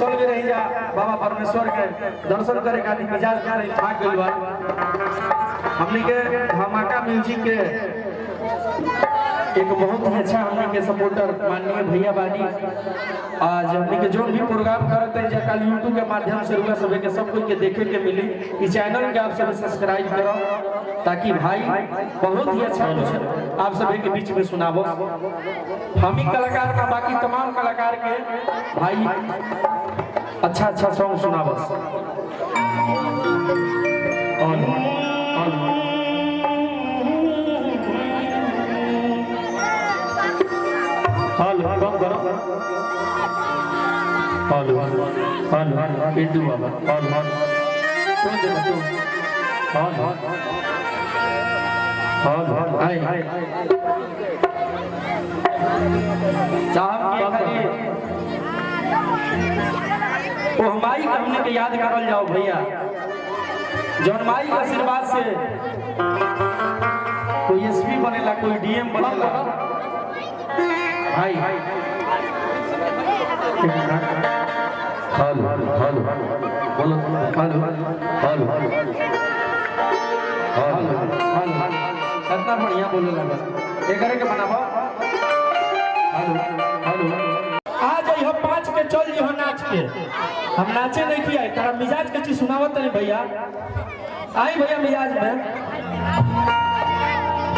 चल गए रही जा बाबा परमेश्वर के दर्शन करे खातिर मिजाज का नहीं थाक गइल बा। हमनी के धमाका म्यूजिक के एक बहुत ही अच्छा हमनी के सपोर्टर माननीय भैया बानी। आज हमनी के जो भी प्रोग्राम करते हैं कल यूट्यूब के माध्यम से रुआ सभी के सब कोई के देखे के मिली। इस चैनल के आप सभी सब्सक्राइब करो ताकि भाई बहुत ही अच्छा कुछ आप सभी के बीच में सुनाबो। हम ही कलाकार ना बाकी तमाम कलाकार के भाई अच्छा अच्छा सॉन्ग सुनाबो। हेलो कम करो हेलो हेलो बिट्टू बाबा हेलो कौन दे बच्चों हेलो हेलो हाय साहब के खाली ओ हमारी हमने के याद करल जाओ भैया जौन माई के आशीर्वाद से कोई एसपी बनेला कोई डीएम बनेला भाई हेलो हेलो बोलो हेलो हेलो हेलो कितना बढ़िया बोले लगा एक करे के बनाबो हेलो हेलो आ जाइयो 5 के चल जियो नाच के हम नाचे नहीं किया तारा मिजाज के चीज सुनावत नहीं भैया आई भैया मिजाज में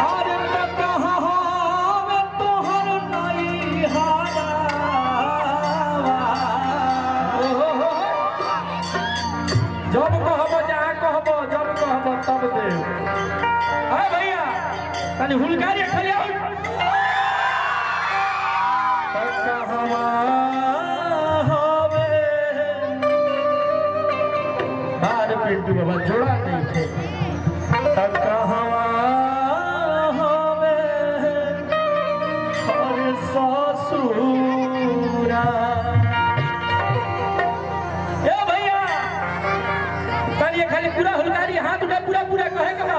अरे कहां जब कहबो जहाँ कहबो जब कहबो तब दे भैया तनी हुलकारी खले बार पिंटू बाबा जोड़ा नहीं थे तब कहवा हवे अरे ससुरा खाली पूरा हुलकारी हाथ उठा पूरा पूरा कहे के बा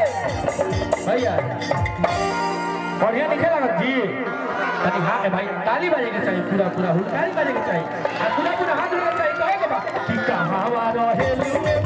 भैया बढ़िया दिखे लगा जी अरे हाँ भाई ताली बजे के चाहिए पूरा पूरा हुलकारी बजे के चाहिए पूरा पूरा हाथ उठा चाहिए कहे के बा कि कहां रहे लुए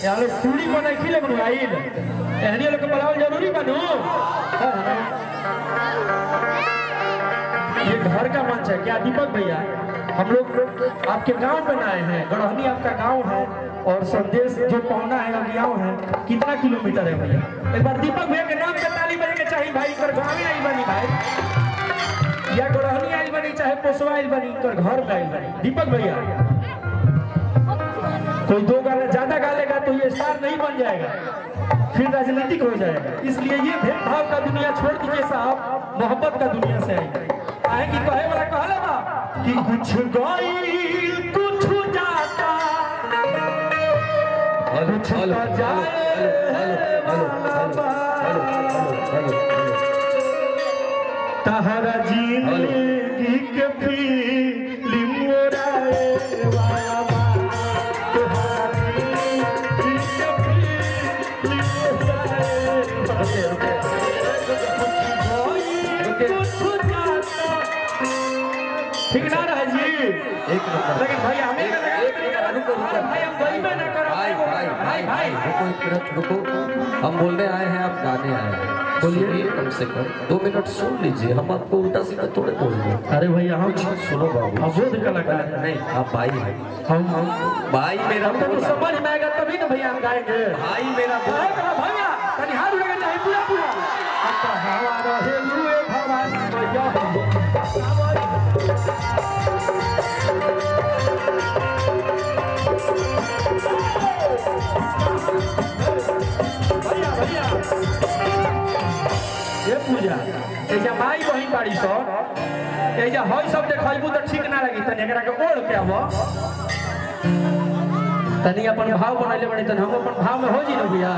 यार पूरी बनाई खिले बनवाइल एहनी लोग के बुलावल जरूरी बनू ये घर का मंच है क्या दीपक भैया हम लोग आपके गांव में आए हैं गढ़हनी आपका गांव है और संदेश जो पहुंचा है गांव है कितना किलोमीटर है भैया एक बार दीपक भैया के नाम पे ताली बजे के चाहिए भाई कर गांव में आई बनी भाई या गढ़हनी आई बनी चाहे पोसवा आई बनी कर घर पे आई बनी दीपक भैया कोई दो गाने ज्यादा गा लेगा तो ये स्टार नहीं बन जाएगा फिर राजनीतिक हो जाएगा इसलिए ये भेदभाव का दुनिया छोड़ दीजिए साहब मोहब्बत का दुनिया से आए कि कहे वाला कहले बा कि कुछ गइल कुछ जाता कुछ जाए तहरा जिंदगी के फिल्म मोराए वाला ठीक ना रहा जी एक लेकिन भाई हमें भाई हम गरीब ना करो भाई रुको रुको हम बोलने आए हैं आप गाने आए हैं। बोलिए कम से कम 2 मिनट सुन लीजिए, हम आपको उल्टा सीधा थोड़े बोल रहे हैं। अरे भैया हम सुनो बाबू, अवोध कलाकार नहीं आप भाई हैं, हम भाई मेरा हमको तो समझ में आएगा तभी ना भैया हम गाएंगे। भाई मेरा भैया तनी हाथ उड़ेगा चाहे पूरा पूरा अब तो हवा रहे हुए भगवान भैया ये पूजा ऐसा माई बहिन बाड़ी सब ऐसा हई सब देखबू तो ठीक ना लगी तनी एकरा के ओढ़ के आबो तनी अपन भाव बनैले बड़ी तनी हम अपन भाव में हो जी न भैया